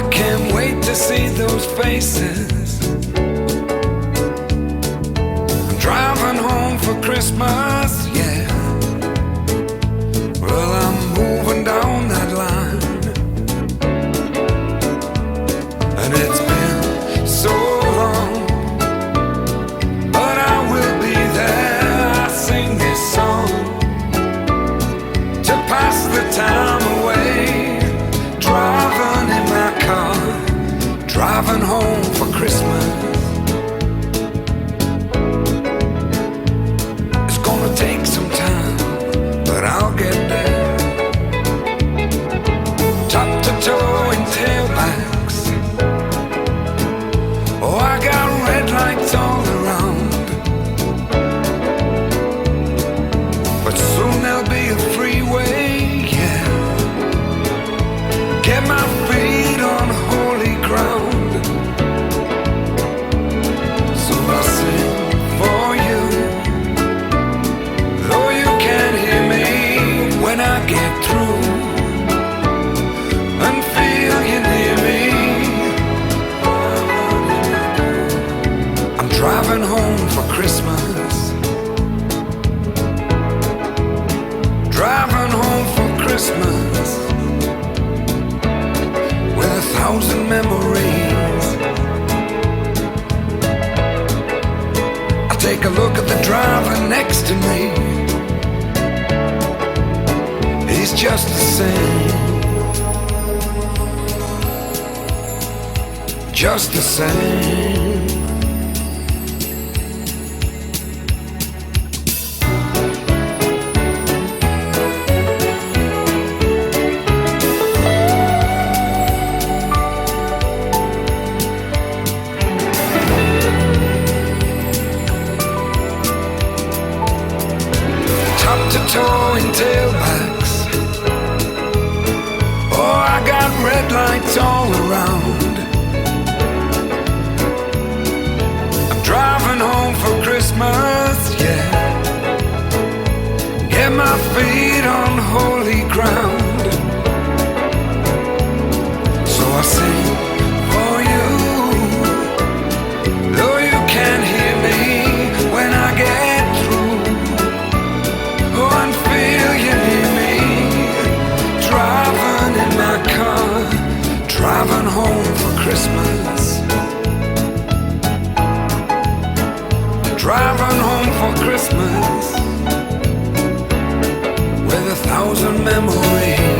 I can't wait to see those faces. I'm driving home for Christmas, yeah. Well, I'm moving down that line, and it's been so long, but I will be there. I sing this song to pass the time away, driving in my car, driving home for Christmas. It's gonna take some time, but I'll get there. Top to toe in tailbacks. Oh, I got red lights all around, but soon there'll be a freeway, yeah. Get my feet on holy ground. So I sing for you, though you can't hear me when I get through, and feel you near me. I'm driving home for Christmas, driving home for Christmas, with 1,000 memories. I take a look at the driver next to me. He's just the same, just the same. Top to toe in tailbacks. Oh, I got red lights all around. I'm driving home for Christmas, yeah. Get my feet on holy ground. So I sing for you, though you can't hear me when I get through. Oh, and feel you near me, driving in my car, driving home for Christmas, driving home for Christmas, with 1,000 memories.